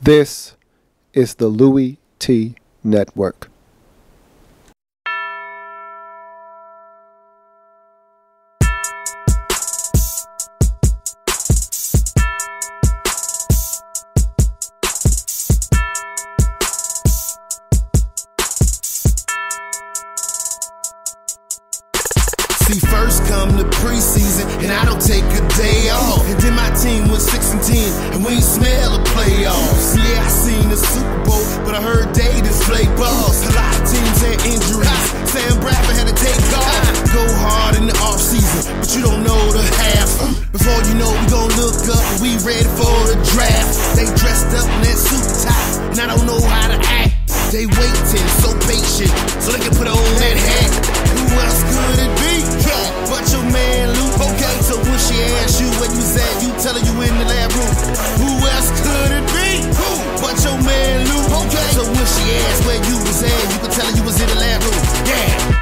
This is the Louie T Network. See, first come the preseason, and I don't take a day off. And then my team was 6-10, and we ain't smell a playoffs. Yeah, I seen the Super Bowl, but I heard they just play balls. A lot of teams had injuries. Sam Bradford had to take off. Go hard in the offseason, but you don't know the half. Before you know, we gon' look up, and we ready for the draft. They dressed up in that suit top, and I don't know how to act. They waiting, so patient, so they can put on that hat. Who else could it be? Yeah, but your man Luke. Okay, so when she asks you where you at, you tell her you in the lab room. Who else could it be? Who? But your man Luke. Okay, so when she asks where you was at, you can tell her you was in the lab room. Yeah.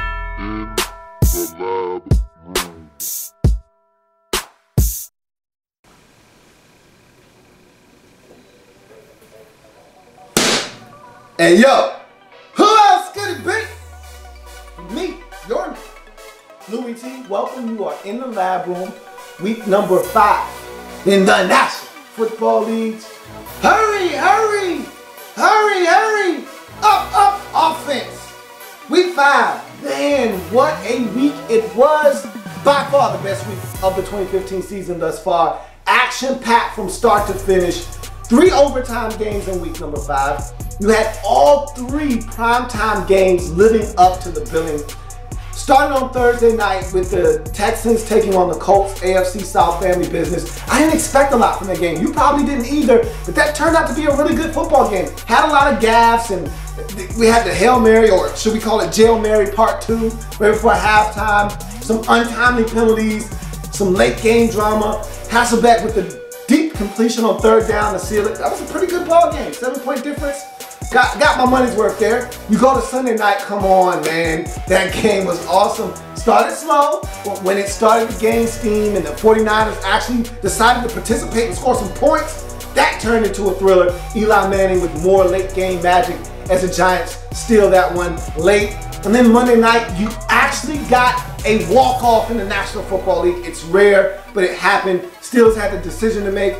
Hey yo, who else could it be? Me, your Louie T. Welcome. You are in the lab room, week number 5 in the National Football League. Hurry, hurry, hurry, hurry! Up, offense. Week 5. Man, what a week it was. By far the best week of the 2015 season thus far. Action-packed from start to finish. 3 overtime games in week number 5. You had all 3 primetime games living up to the billing. Starting on Thursday night with the Texans taking on the Colts, AFC South family business. I didn't expect a lot from that game. You probably didn't either, but that turned out to be a really good football game. Had a lot of gaffes, and we had the Hail Mary, or should we call it Jail Mary Part 2, right before halftime. Some untimely penalties, some late game drama. Hasselbeck with the deep completion on 3rd down to seal it. That was a pretty good ball game. 7-point difference. Got my money's worth there. You go to Sunday night, come on, man. That game was awesome. Started slow, but when it started to gain steam and the 49ers actually decided to participate and score some points, that turned into a thriller. Eli Manning with more late game magic as the Giants steal that one late. And then Monday night, you actually got a walk-off in the National Football League. It's rare, but it happened. Steelers had the decision to make.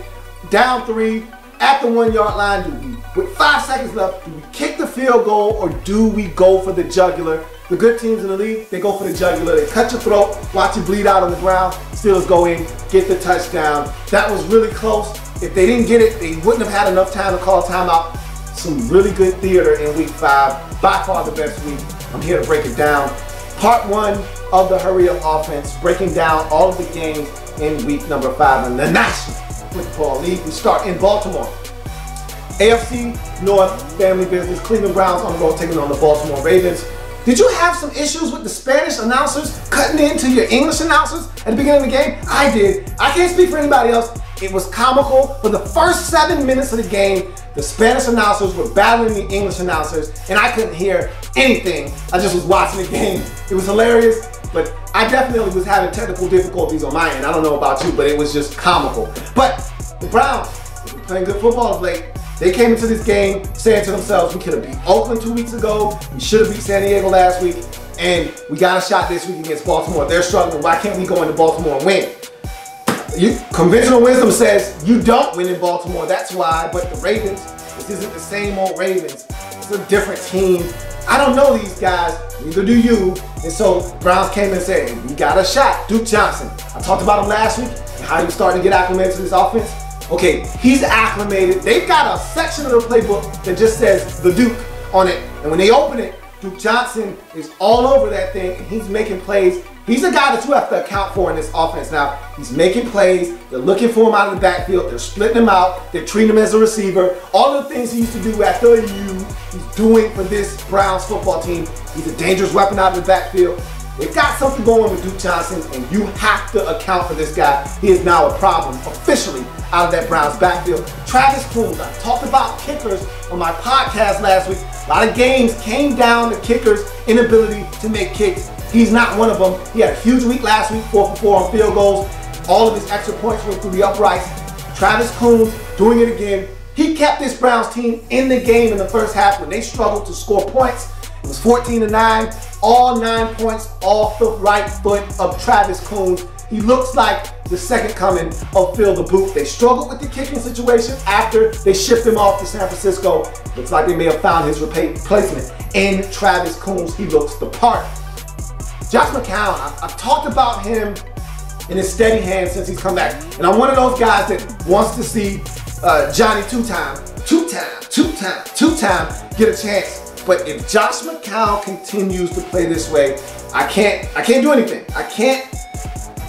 Down 3 at the 1-yard line. With 5 seconds left, do we kick the field goal or do we go for the jugular? The good teams in the league, they go for the jugular. They cut your throat, watch you bleed out on the ground. Steelers go in, get the touchdown. That was really close. If they didn't get it, they wouldn't have had enough time to call a timeout. Some really good theater in week 5. By far the best week. I'm here to break it down. Part 1 of the Hurry Up Offense, breaking down all of the games in week number 5 in the National Football League. We start in Baltimore. AFC North family business. Cleveland Browns on the road taking on the Baltimore Ravens. Did you have some issues with the Spanish announcers cutting into your English announcers at the beginning of the game? I did. I can't speak for anybody else. It was comical. For the first 7 minutes of the game, the Spanish announcers were battling the English announcers, and I couldn't hear anything. I just was watching the game. It was hilarious, but I definitely was having technical difficulties on my end. I don't know about you, but it was just comical. But the Browns, they've been playing good football of late. They came into this game saying to themselves, we could have beat Oakland 2 weeks ago, we should have beat San Diego last week, and we got a shot this week against Baltimore. They're struggling. Why can't we go into Baltimore and win? Conventional wisdom says you don't win in Baltimore, that's why. But the Ravens, this isn't the same old Ravens. It's a different team. I don't know these guys, neither do you. And so Browns came and said, hey, we got a shot. Duke Johnson. I talked about him last week and how he was starting to get acclimated to this offense. Okay, he's acclimated. They've got a section of the playbook that just says the Duke on it. And when they open it, Duke Johnson is all over that thing and he's making plays. He's a guy that you have to account for in this offense now. He's making plays. They're looking for him out of the backfield. They're splitting him out. They're treating him as a receiver. All of the things he used to do at the U, he's doing for this Browns football team. He's a dangerous weapon out of the backfield. They've got something going with Duke Johnson, and you have to account for this guy. He is now a problem, officially, out of that Browns backfield. Travis Coons, I talked about kickers on my podcast last week. A lot of games came down to kickers' inability to make kicks. He's not one of them. He had a huge week last week, 4 for 4 on field goals. All of his extra points went through the uprights. Travis Coons doing it again. He kept this Browns team in the game in the first half when they struggled to score points. It was 14-9, all 9 points off the right foot of Travis Coons. He looks like the second coming of Phil the Boot. They struggled with the kicking situation after they shipped him off to San Francisco. Looks like they may have found his replacement in Travis Coons. He looks the part. Josh McCown, I've talked about him in his steady hand since he's come back. And I'm one of those guys that wants to see Johnny two-time get a chance. But if Josh McCown continues to play this way, I can't do anything. I can't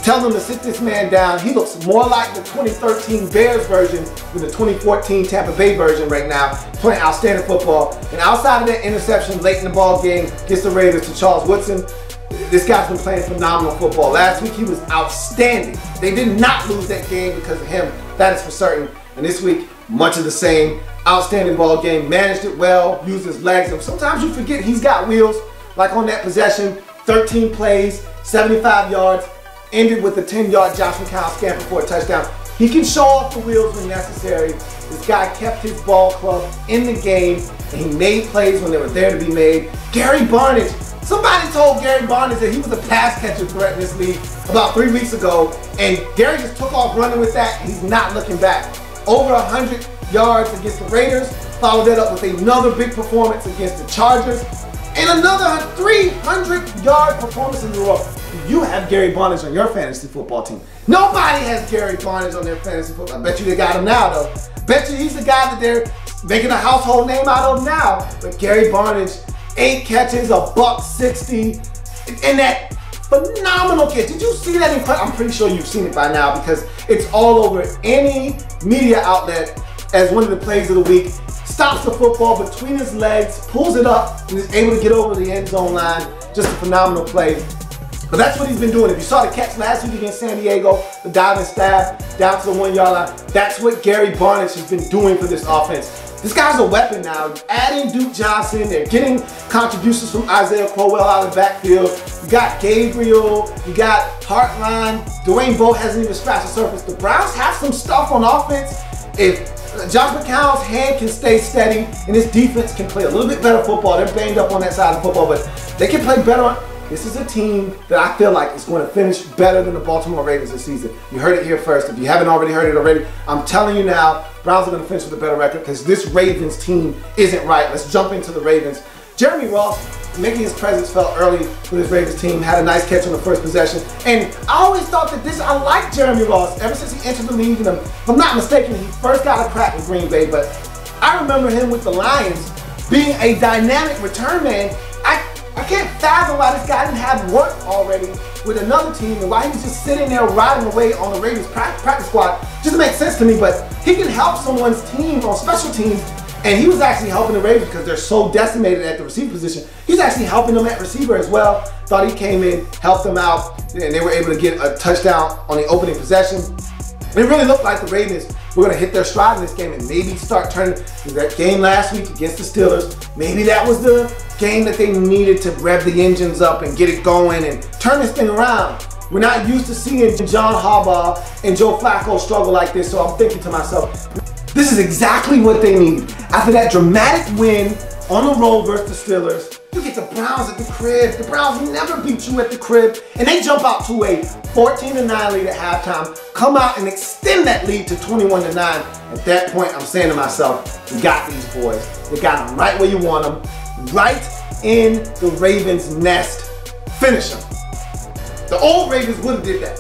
tell them to sit this man down. He looks more like the 2013 Bears version than the 2014 Tampa Bay version right now. Playing outstanding football. And outside of that interception late in the ball game against the Raiders to Charles Woodson, this guy's been playing phenomenal football. Last week he was outstanding. They did not lose that game because of him. That is for certain. And this week, much of the same. Outstanding ball game. Managed it well. Used his legs. And sometimes you forget he's got wheels. Like on that possession, 13 plays, 75 yards. Ended with a 10-yard Josh McCown scamper for a touchdown. He can show off the wheels when necessary. This guy kept his ball club in the game, and he made plays when they were there to be made. Gary Barnidge. Somebody told Gary Barnidge that he was a pass catcher threat in this league about 3 weeks ago, and Gary just took off running with that, and he's not looking back. Over 100 yards against the Raiders, followed that up with another big performance against the Chargers, and another 300-yard performance in a row. You have Gary Barnidge on your fantasy football team. Nobody has Gary Barnidge on their fantasy football. I bet you they got him now, though. Bet you he's the guy that they're making a household name out of now. But Gary Barnidge, 8 catches, $160, and that phenomenal catch. Did you see that? I'm pretty sure you've seen it by now because it's all over any media outlet as one of the plays of the week. Stops the football between his legs, pulls it up, and is able to get over the end zone line. Just a phenomenal play. But that's what he's been doing. If you saw the catch last week against San Diego, the diving stab down to the 1-yard line, that's what Gary Barnidge has been doing for this offense. This guy's a weapon now. Adding Duke Johnson, they're getting contributions from Isaiah Crowell out of the backfield. You got Gabriel, you got Hartline. Dwayne Bowe hasn't even scratched the surface. The Browns have some stuff on offense. If Josh McCown's hand can stay steady and his defense can play a little bit better football, they're banged up on that side of football, but they can play better on. This is a team that I feel like is going to finish better than the Baltimore Ravens this season. You heard it here first. If you haven't already heard it already, I'm telling you now, Browns are going to finish with a better record because this Ravens team isn't right. Let's jump into the Ravens. Jeremy Ross, making his presence felt early with his Ravens team, had a nice catch on the first possession. And I always thought that I liked Jeremy Ross ever since he entered the league. And if I'm not mistaken, he first got a crack with Green Bay, but I remember him with the Lions being a dynamic return man. I can't fathom why this guy didn't have work already with another team and why he was just sitting there riding away on the Ravens practice squad. Just makes sense to me, but he can help someone's team on special teams, and he was actually helping the Ravens because they're so decimated at the receiver position. He's actually helping them at receiver as well. Thought he came in, helped them out, and they were able to get a touchdown on the opening possession. And it really looked like the Ravens were going to hit their stride in this game and maybe start turning. That game last week against the Steelers, maybe that was the game that they needed to rev the engines up and get it going and turn this thing around. We're not used to seeing John Harbaugh and Joe Flacco struggle like this, so I'm thinking to myself, this is exactly what they need. After that dramatic win on the road versus the Steelers, you get the Browns at the crib. The Browns never beat you at the crib, and they jump out to a 14-9 lead at halftime, come out and extend that lead to 21-9. At that point, I'm saying to myself, we got these boys. We got them right where you want them, right in the Ravens' nest. Finish them. The old Ravens would have did that.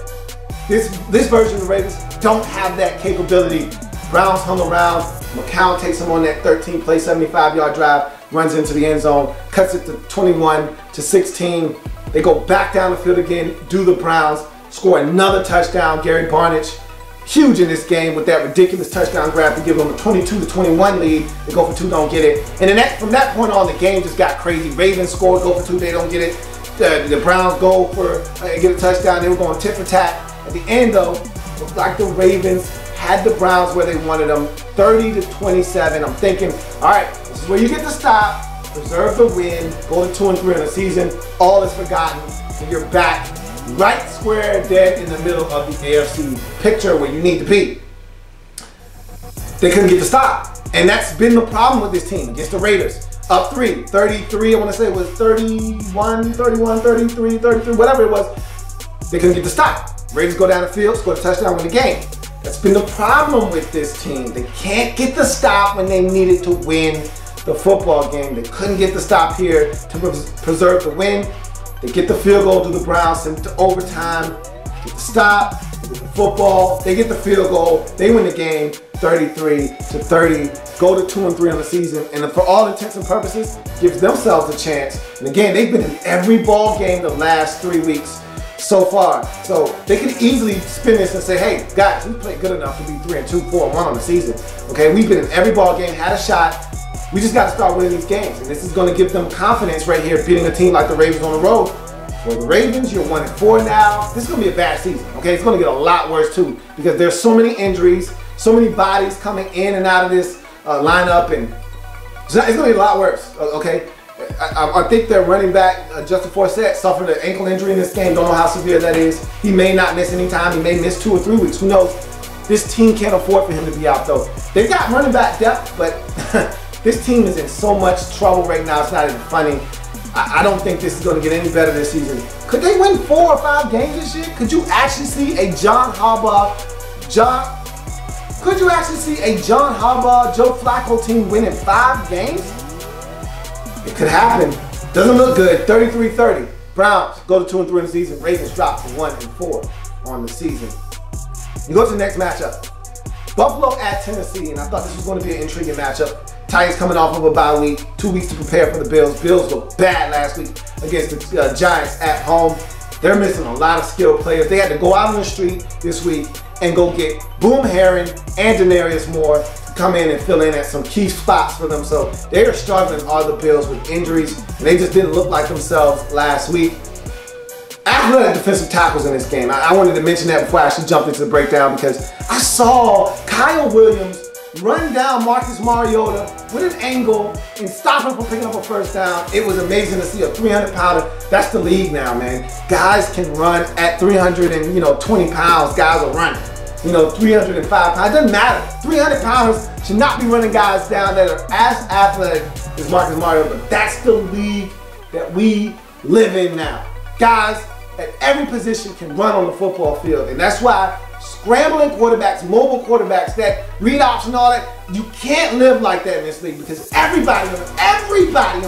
This version of the Ravens don't have that capability. Browns hung around. McCown takes him on that 13-play, 75-yard drive, runs into the end zone, cuts it to 21-16. They go back down the field again, do the Browns, score another touchdown. Gary Barnidge, huge in this game with that ridiculous touchdown grab to give them a 22-21 lead. They go for 2, don't get it. And then from that point on, the game just got crazy. Ravens score, go for 2, they don't get it. The Browns go for get a touchdown. They were going tit for tat. At the end, though, it looked like the Ravens had the Browns where they wanted them, 30-27. I'm thinking, all right, this is where you get to stop, preserve the win, go to 2-3 in the season. All is forgotten, and you're back right square dead in the middle of the AFC picture where you need to be. They couldn't get the stop. And that's been the problem with this team against the Raiders. Up 3, 33, I want to say it was 31, 31, 33, 33, whatever it was. They couldn't get the stop. Raiders go down the field, score a touchdown, win the game. That's been the problem with this team. They can't get the stop when they needed to win the football game. They couldn't get the stop here to preserve the win. They get the field goal to the Browns, send it to overtime, get the stop, they get the football, they get the field goal, they win the game 33-30, go to 2-3 on the season, and for all intents and purposes, gives themselves a chance. And again, they've been in every ball game the last 3 weeks so far. So they could easily spin this and say, hey, guys, we played good enough to be 3-2, 4-1 on the season. Okay, we've been in every ball game, had a shot. We just got to start winning these games. And this is going to give them confidence right here, beating a team like the Ravens on the road. For the Ravens, you're 1-4 now. This is going to be a bad season, okay? It's going to get a lot worse too, because there's so many injuries, so many bodies coming in and out of this lineup, and it's going to be a lot worse, okay? I think their running back, Justin Forsett, suffered an ankle injury in this game. Don't know how severe that is. He may not miss any time. He may miss 2 or 3 weeks. Who knows? This team can't afford for him to be out, though. They've got running back depth, but this team is in so much trouble right now. It's not even funny. I don't think this is going to get any better this season. Could they win 4 or 5 games this year? Could you actually see a John Harbaugh, Joe Flacco team winning 5 games? It could happen. Doesn't look good. 33-30. Browns go to 2-3 in the season. Ravens drop to 1-4 on the season. You go to the next matchup. Buffalo at Tennessee, and I thought this was going to be an intriguing matchup. Titans coming off of a bye week, 2 weeks to prepare for the Bills. Bills looked bad last week against the Giants at home. They're missing a lot of skilled players. They had to go out on the street this week and go get Boom Herring and Denarius Moore to come in and fill in at some key spots for them. So they are struggling, all the Bills, with injuries, and they just didn't look like themselves last week. Athletic defensive tackles in this game. I wanted to mention that before I actually jumped into the breakdown, because I saw Kyle Williams run down Marcus Mariota with an angle and stop him from picking up a first down. It was amazing to see a 300-pounder. That's the league now, man. Guys can run at 320 pounds. Guys are running. 305 pounds. It doesn't matter. 300 pounds should not be running guys down that are as athletic as Marcus Mariota. But that's the league that we live in now. Guys at every position can run on the football field, and that's why scrambling quarterbacks, mobile quarterbacks, that read option, all that, you can't live like that in this league, because everybody on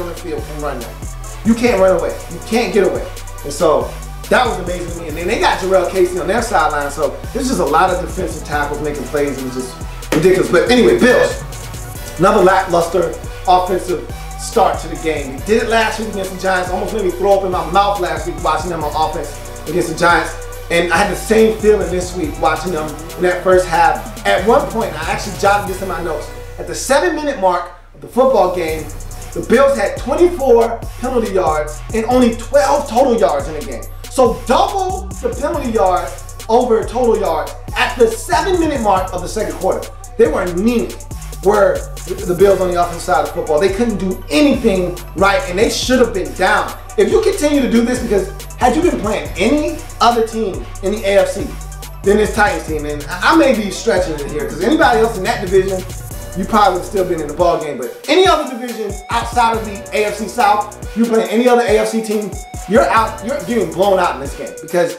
the field can run that. You can't run away. You can't get away. And so that was amazing to me. And then they got Jarrell Casey on their sideline, so there's just a lot of defensive tackles making plays, and it's just ridiculous. But anyway, Bills, another lackluster offensive start to the game. They did it last week against the Giants. Almost made me throw up in my mouth last week watching them on offense against the Giants. And I had the same feeling this week watching them in that first half. At one point, I actually jotted this in my notes. At the 7-minute mark of the football game, the Bills had 24 penalty yards and only 12 total yards in the game. So double the penalty yards over total yards at the 7-minute mark of the second quarter. They were anemic, were the Bills on the offensive side of football. They couldn't do anything right, and they should have been down. If you continue to do this, because had you been playing any other team in the AFC than this Titans team, and I may be stretching it here, because anybody else in that division, you probably would have still been in the ball game. But any other division outside of the AFC South, you playing any other AFC team, you're out. You're getting blown out in this game, because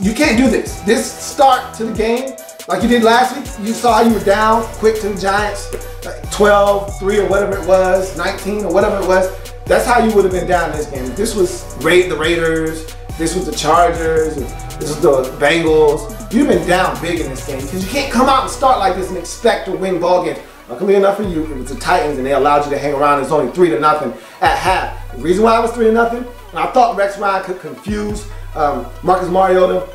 you can't do this. This start to the game, like you did last week, you saw you were down quick to the Giants, like 12-3 or whatever it was, 19 or whatever it was. That's how you would have been down in this game. This was the Raiders, this was the Chargers, this was the Bengals. You've been down big in this game, because you can't come out and start like this and expect to win ball games. Luckily enough for you, it was the Titans, and they allowed you to hang around. It's only 3-0 at half. The reason why it was 3-0, and I thought Rex Ryan could confuse Marcus Mariota,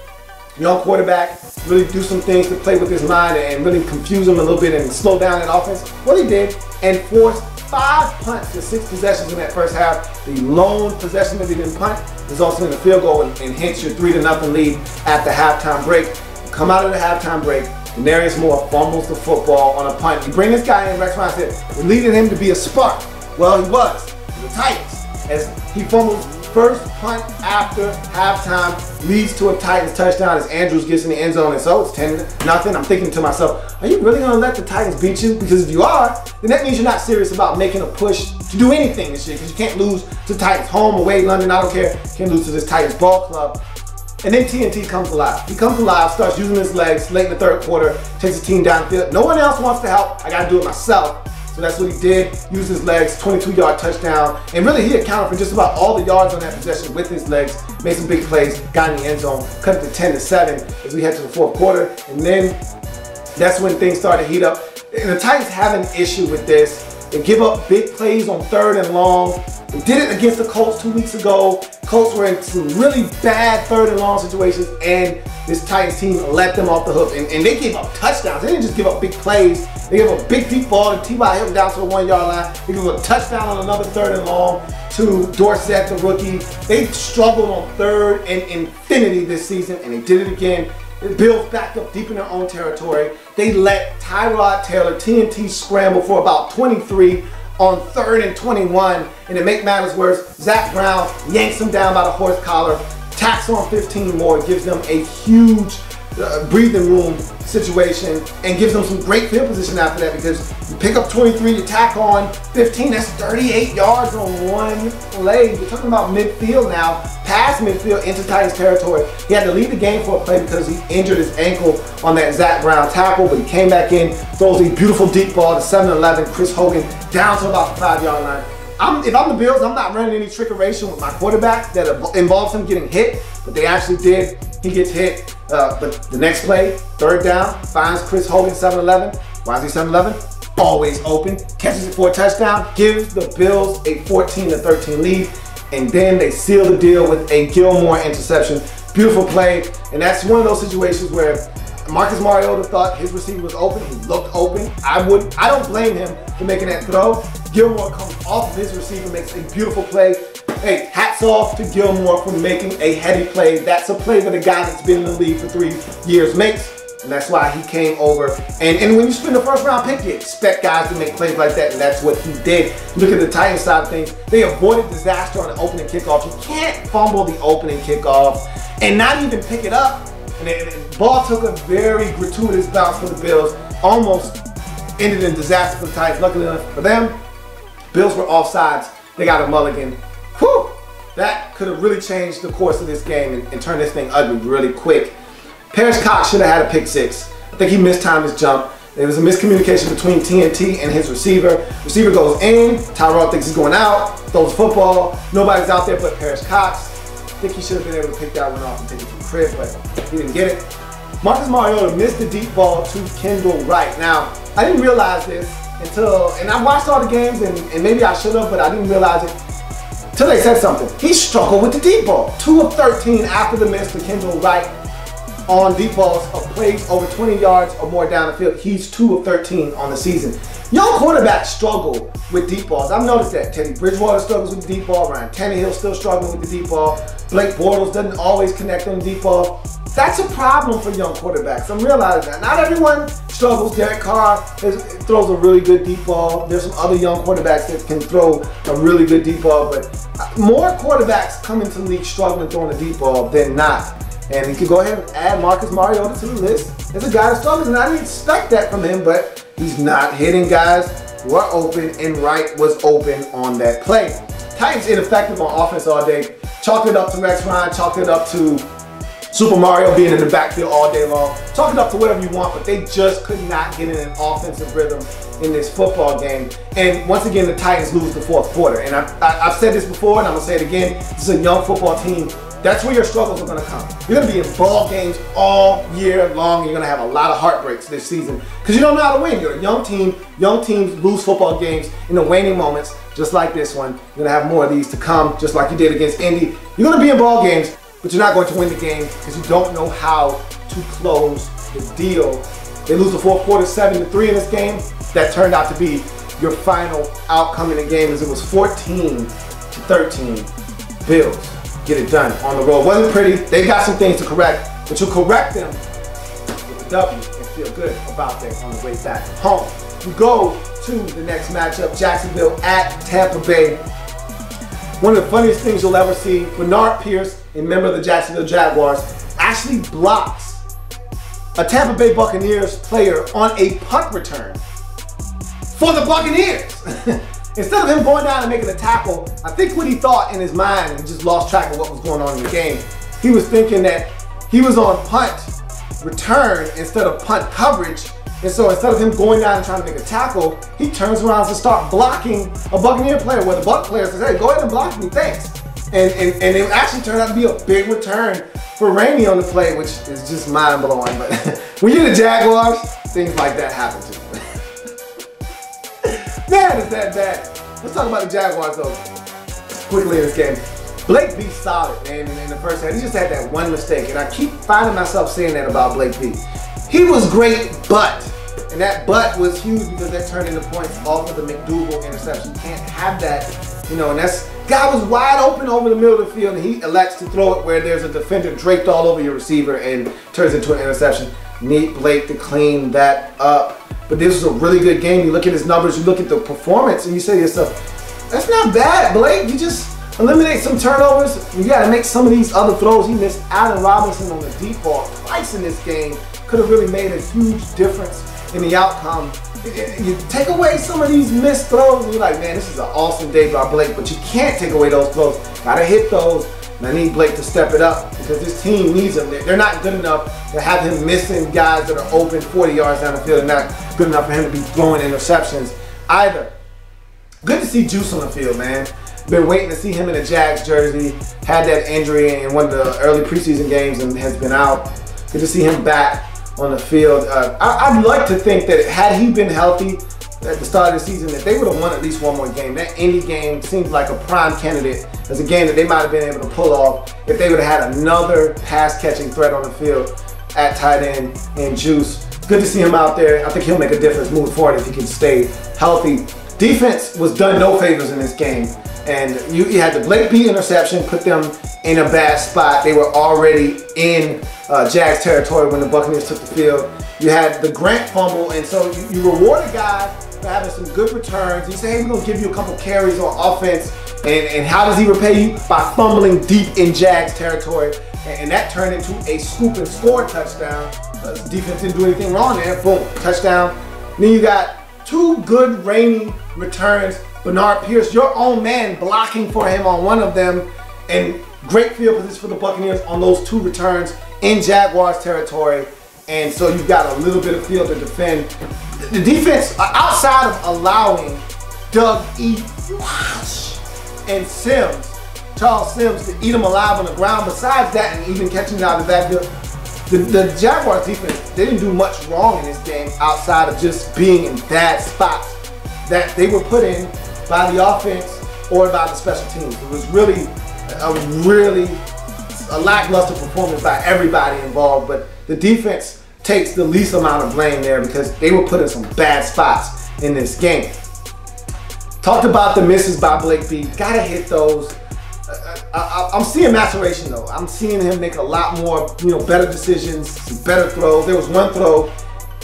young quarterback, really do some things to play with his mind and really confuse him a little bit and slow down that offense. Well, he did, and forced 5 punts to 6 possessions in that first half. The lone possession that he didn't punt resulted in a field goal, and hence your 3-0 lead at the halftime break. You come out of the halftime break, Denarius Moore fumbles the football on a punt. You bring this guy in, Rex Ryan said, we're leading him to be a spark. Well, he was, the Titans, as he fumbles first punt after halftime leads to a Titans touchdown as Andrews gets in the end zone, and so it's 10-0. I'm thinking to myself, are you really gonna let the Titans beat you? Because if you are, then that means you're not serious about making a push to do anything this year, because you can't lose to Titans home, away, London, I don't care. You can't lose to this Titans ball club. And then TNT comes alive. He comes alive, starts using his legs late in the third quarter, takes the team down the field. No one else wants to help. I gotta do it myself. So that's what he did. Used his legs, 22-yard touchdown. And really, he accounted for just about all the yards on that possession with his legs. Made some big plays, got in the end zone, cut it to 10-7 as we head to the fourth quarter. And then that's when things started to heat up. And the Titans have an issue with this. They give up big plays on 3rd and long. They did it against the Colts 2 weeks ago. Colts were in some really bad 3rd and long situations, and this Titans team let them off the hook. And they gave up touchdowns. They didn't just give up big plays. They gave up a big deep ball to T.Y. hit him down to the 1-yard line. They gave up a touchdown on another 3rd and long to Dorsett, the rookie. They struggled on 3rd and infinity this season, and they did it again. The Bills backed up deep in their own territory. They let Tyrod Taylor, TNT, scramble for about 23 on 3rd and 21. And to make matters worse, Zach Brown yanks him down by the horse collar, tacks on 15 more, gives them a huge breathing room situation, and gives them some great field position after that, because you pick up 23, you tack on 15, that's 38 yards on one play. We're talking about midfield now, past midfield into Titans territory. He had to leave the game for a play because he injured his ankle on that Zach Brown tackle, but he came back in, throws a beautiful deep ball to 7-11, Chris Hogan down to about the 5-yard line. If I'm the Bills, I'm not running any trickeration with my quarterback that involves him getting hit, but they actually did. He gets hit, but the next play, 3rd down, finds Chris Hogan 7-11. Why is he 7-11? Always open, catches it for a touchdown, gives the Bills a 14-13 lead, and then they seal the deal with a Gilmore interception. Beautiful play, and that's one of those situations where Marcus Mariota thought his receiver was open. He looked open. I don't blame him for making that throw. Gilmore comes off of his receiver, makes a beautiful play. Hey, hats off to Gilmore for making a heady play. That's a play that a guy that's been in the league for 3 years makes, and that's why he came over. And when you spend a first-round pick, you expect guys to make plays like that, and that's what he did. Look at the Titans side of things. They avoided disaster on the opening kickoff. You can't fumble the opening kickoff and not even pick it up. And the ball took a very gratuitous bounce for the Bills. Almost ended in disaster for the Titans. Luckily enough for them, Bills were offsides. They got a mulligan. Whew! That could have really changed the course of this game and turned this thing ugly really quick. Parrish Cox should have had a pick 6. I think he mistimed his jump. There was a miscommunication between TNT and his receiver. Receiver goes in, Tyrod thinks he's going out, throws the football. Nobody's out there but Parrish Cox. I think he should have been able to pick that one off and take it to the crib, but he didn't get it. Marcus Mariota missed the deep ball to Kendall Wright. Now, I didn't realize this and I watched all the games, and maybe I should have, but I didn't realize it until they said something. He struggled with the deep ball. 2 of 13 after the miss to Kendall Wright on deep balls of plays over 20 yards or more down the field. He's 2 of 13 on the season. Young quarterbacks struggle with deep balls. I've noticed that. Teddy Bridgewater struggles with the deep ball. Ryan Tannehill still struggling with the deep ball. Blake Bortles doesn't always connect on the deep ball. That's a problem for young quarterbacks. I'm realizing that. Not everyone struggles. Derek Carr throws a really good deep ball. There's some other young quarterbacks that can throw a really good deep ball, but more quarterbacks come into the league struggling throwing a deep ball than not. And you can go ahead and add Marcus Mariota to the list as a guy that struggles, and I didn't expect that from him, but he's not hitting guys who are open, and Wright was open on that play. Titans ineffective on offense all day. Chalked it up to Rex Ryan, chalked it up to Super Mario being in the backfield all day long. Chalk it up to whatever you want, but they just could not get in an offensive rhythm in this football game. And once again, the Titans lose the fourth quarter. And I've said this before, and I'm going to say it again. This is a young football team. That's where your struggles are going to come. You're going to be in ball games all year long. You're going to have a lot of heartbreaks this season because you don't know how to win. You're a young team. Young teams lose football games in the waning moments, just like this one. You're going to have more of these to come, just like you did against Indy. You're going to be in ball games, but you're not going to win the game because you don't know how to close the deal. They lose the fourth quarter 7-3 in this game. That turned out to be your final outcome in the game as it was 14-13 Bills. Get it done on the road. Wasn't pretty. They got some things to correct, but you'll correct them with a W and feel good about that on the way back home. You go to the next matchup, Jacksonville at Tampa Bay. one of the funniest things you'll ever see, Bernard Pierce, a member of the Jacksonville Jaguars, actually blocks a Tampa Bay Buccaneers player on a punt return for the Buccaneers. Instead of him going down and making a tackle, I think what he thought in his mind, and just lost track of what was going on in the game, he was thinking that he was on punt return instead of punt coverage. And so instead of him going down and trying to make a tackle, he turns around to start blocking a Buccaneer player, where the Buc player says, hey, go ahead and block me, thanks. And it actually turned out to be a big return for Rainey on the play, which is just mind-blowing. But when you're the Jaguars, things like that happen to you. Man, it's that bad. Let's talk about the Jaguars, though, quickly in this game. Blake B solid, man, in the first half. He just had that one mistake, and I keep finding myself saying that about Blake B. He was great, and that but was huge because that turned into points off of the McDougal interception. You can't have that, you know, and that's, guy was wide open over the middle of the field, and he elects to throw it where there's a defender draped all over your receiver and turns into an interception. Need Blake to clean that up. But this was a really good game. You look at his numbers, you look at the performance, and you say to yourself, that's not bad, Blake. You just eliminate some turnovers. You got to make some of these other throws. He missed Allen Robinson on the deep ball twice in this game. Could have really made a huge difference in the outcome. You take away some of these missed throws, and you're like, man, this is an awesome day by Blake, but you can't take away those throws. Gotta hit those, and I need Blake to step it up because this team needs him. They're not good enough to have him missing guys that are open 40 yards down the field, and not good enough for him to be throwing interceptions either. Good to see Juice on the field, man. Been waiting to see him in a Jags jersey. Had that injury in one of the early preseason games and has been out. Good to see him back on the field. I'd like to think that had he been healthy at the start of the season, that they would have won at least one more game. That Indy game seems like a prime candidate as a game that they might have been able to pull off if they would have had another pass-catching threat on the field at tight end and Juice. Good to see him out there. I think he'll make a difference moving forward if he can stay healthy. Defense was done no favors in this game. And you had the Blake B interception, put them in a bad spot. They were already in Jags territory when the Buccaneers took the field. You had the Grant fumble, and so you reward a guy for having some good returns. You say, hey, we're going to give you a couple carries on offense. And how does he repay you? By fumbling deep in Jags territory. And that turned into a scoop and score touchdown. Defense didn't do anything wrong there. Boom, touchdown. And then you got two good Rainey returns. Bernard Pierce, your own man, blocking for him on one of them, and great field position for the Buccaneers on those two returns in Jaguars territory. And so you've got a little bit of field to defend. The defense, outside of allowing Doug E. and Charles Sims to eat them alive on the ground, besides that and even catching it out of the backfield, the Jaguars defense, they didn't do much wrong in this game outside of just being in bad spots that they were put in by the offense or by the special teams. It was really a lackluster performance by everybody involved, but the defense takes the least amount of blame there because they were put in some bad spots in this game. Talked about the misses by Blake B. Gotta hit those. I'm seeing maturation though. I'm seeing him make a lot more, better decisions, some better throws. There was one throw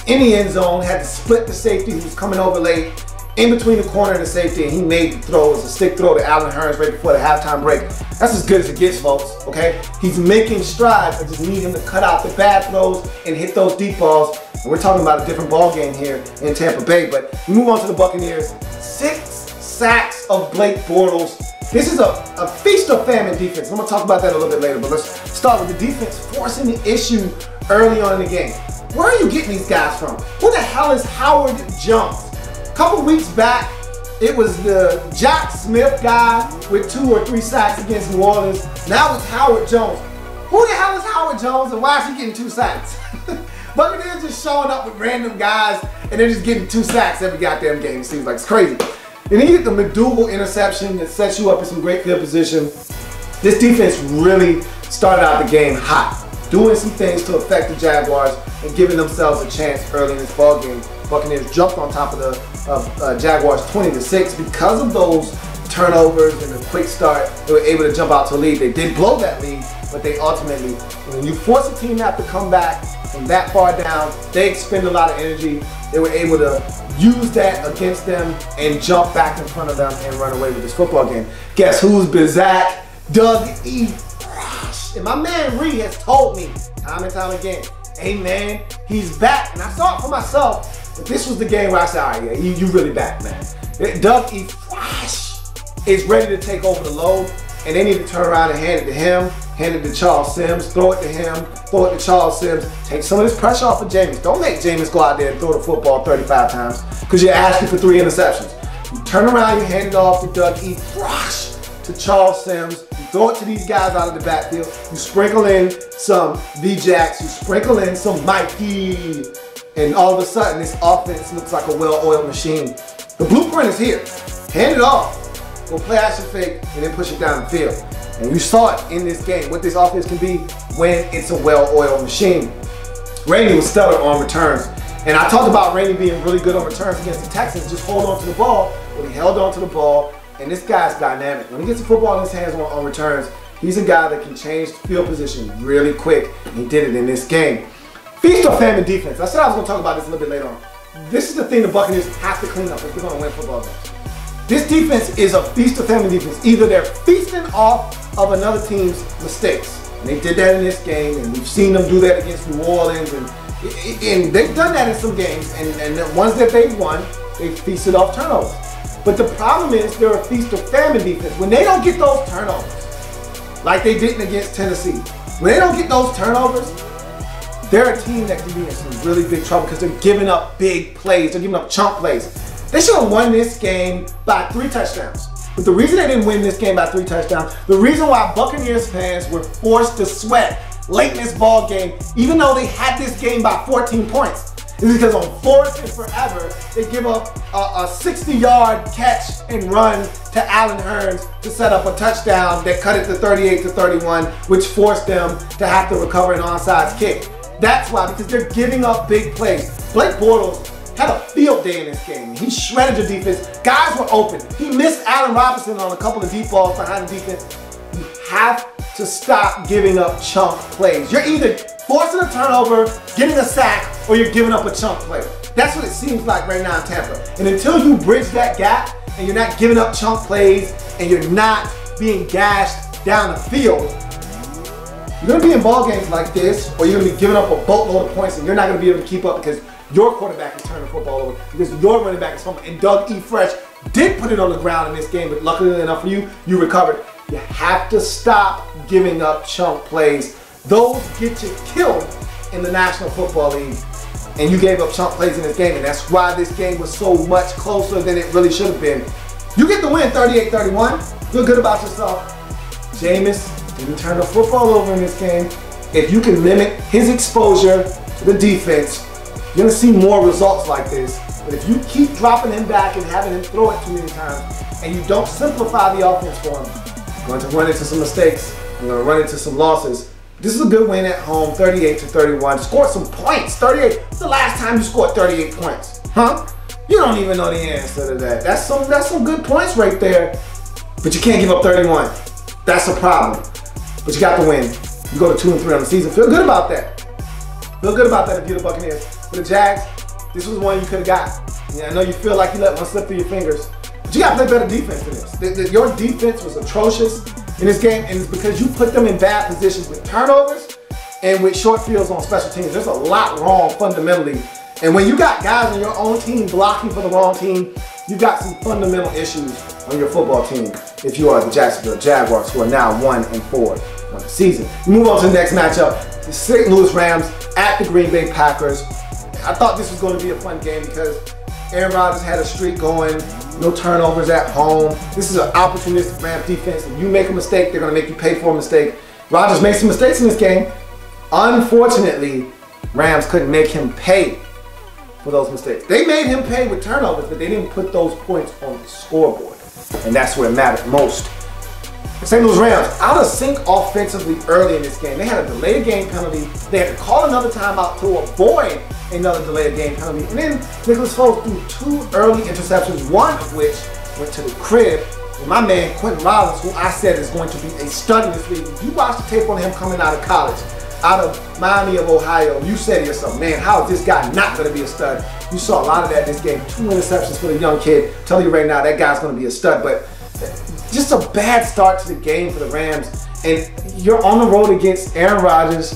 in the end zone, had to split the safety who was coming over late, in between the corner and the safety, and he made the throw. It was a stick throw to Allen Hurns right before the halftime break. That's as good as it gets, folks, okay? He's making strides. I just need him to cut out the bad throws and hit those deep balls. And we're talking about a different ball game here in Tampa Bay. But we move on to the Buccaneers. 6 sacks of Blake Bortles. This is a feast or famine defense. I'm going to talk about that a little bit later, but let's start with the defense forcing the issue early on in the game. Where are you getting these guys from? Who the hell is Howard Jones? A couple weeks back, it was the Jack Smith guy with 2 or 3 sacks against New Orleans. Now it's Howard Jones. Who the hell is Howard Jones and why is he getting 2 sacks? Buccaneers just showing up with random guys and they're just getting 2 sacks every goddamn game. It seems like it's crazy. And then you get the McDougal interception that sets you up in some great field position. This defense really started out the game hot, doing some things to affect the Jaguars and giving themselves a chance early in this ball game. Buccaneers jumped on top of the Jaguars 20-6 because of those turnovers and the quick start. They were able to jump out to a lead. They did blow that lead, but they ultimately, when you force a team to have to come back from that far down. They expend a lot of energy. They were able to use that against them and jump back in front of them and run away with this football game. Guess who's Bizak? Doug E. Frosh. And my man Reed has told me time and time again, hey man, he's back. And I saw it for myself, but this was the game where I said, all right, yeah, you really back, man. Doug E. Frosh is ready to take over the load, and they need to turn around and hand it to him, hand it to Charles Sims, throw it to him, throw it to Charles Sims, take some of this pressure off of Jameis. Don't make Jameis go out there and throw the football 35 times because you're asking for 3 interceptions. You turn around, you hand it off to Doug E. Frosh, to Charles Sims, you throw it to these guys out of the backfield, you sprinkle in some V-Jacks, you sprinkle in some Mikey, and all of a sudden this offense looks like a well-oiled machine. The blueprint is here. Hand it off, go play action fake, and then push it down the field. And you saw it in this game, what this offense can be when it's a well-oiled machine. Rainey was stellar on returns. And I talked about Rainey being really good on returns against the Texans, just hold on to the ball. But he held on to the ball, and this guy's dynamic. When he gets the football in his hands on returns, he's a guy that can change field position really quick. And he did it in this game. Feast or famine defense. I said I was going to talk about this a little bit later on. This is the thing the Buccaneers have to clean up if they're going to win football games. This defense is a feast or famine defense. Either they're feasting off of another team's mistakes. And they did that in this game, and we've seen them do that against New Orleans, and they've done that in some games, and the ones that they've won, they feasted off turnovers. But the problem is they're a feast or famine defense. When they don't get those turnovers, like they didn't against Tennessee, when they don't get those turnovers, they're a team that can be in some really big trouble because they're giving up big plays, they're giving up chunk plays. They should have won this game by 3 touchdowns. But the reason they didn't win this game by 3 touchdowns, the reason why Buccaneers fans were forced to sweat late in this ball game, even though they had this game by 14 points, is because on 4th and forever, they give up a 60-yard catch and run to Allen Hurns to set up a touchdown that cut it to 38-31, which forced them to have to recover an onside kick. That's why, because they're giving up big plays. Blake Bortles had a field day in this game. He shredded the defense. Guys were open. He missed Allen Robinson on a couple of deep balls behind the defense. You have to stop giving up chunk plays. You're either forcing a turnover, getting a sack, or you're giving up a chunk play. That's what it seems like right now in Tampa. And until you bridge that gap and you're not giving up chunk plays and you're not being gashed down the field, you're going to be in ball games like this, or you're going to be giving up a boatload of points and you're not going to be able to keep up because your quarterback is turning the football over, because your running back is fumbling. And Doug E. Fresh did put it on the ground in this game, but luckily enough for you, you recovered. You have to stop giving up chunk plays. Those get you killed in the National Football League. And you gave up chunk plays in this game, and that's why this game was so much closer than it really should have been. You get the win 38-31. Feel good about yourself. Jameis didn't turn the football over in this game. If you can limit his exposure to the defense, you're going to see more results like this. But if you keep dropping him back and having him throw it too many times, and you don't simplify the offense for him, you're going to run into some mistakes. You're going to run into some losses. This is a good win at home, 38-31. Scored some points, 38. What's the last time you scored 38 points? Huh? You don't even know the answer to that. That's some good points right there. But you can't give up 31. That's a problem. But you got the win. You go to 2-3 on the season. Feel good about that. Feel good about that if you're the Buccaneers. For the Jags, this was one you could have got. Yeah, I know you feel like you let one slip through your fingers. But you got to play better defense than this. Your defense was atrocious in this game, and it's because you put them in bad positions with turnovers and with short fields on special teams. There's a lot wrong fundamentally. And when you got guys on your own team blocking for the wrong team, you've got some fundamental issues on your football team if you are the Jacksonville Jaguars, who are now 1-4 on the season. We move on to the next matchup. The St. Louis Rams at the Green Bay Packers. I thought this was going to be a fun game because Aaron Rodgers had a streak going, no turnovers at home. This is an opportunistic Rams defense. If you make a mistake, they're going to make you pay for a mistake. Rodgers made some mistakes in this game. Unfortunately, Rams couldn't make him pay for those mistakes. They made him pay with turnovers, but they didn't put those points on the scoreboard. And that's where it mattered most. St. Louis Rams, out of sync offensively early in this game. They had a delayed game penalty. They had to call another timeout to avoid another delayed game penalty. And then Nicholas Foles threw 2 early interceptions, one of which went to the crib. And my man, Quentin Rollins, who I said is going to be a stud in this league. If you watch the tape on him coming out of college, out of Miami of Ohio, you said to yourself, man, how is this guy not going to be a stud? You saw a lot of that in this game. 2 interceptions for the young kid. I'm telling you right now, that guy's going to be a stud. But just a bad start to the game for the Rams. And you're on the road against Aaron Rodgers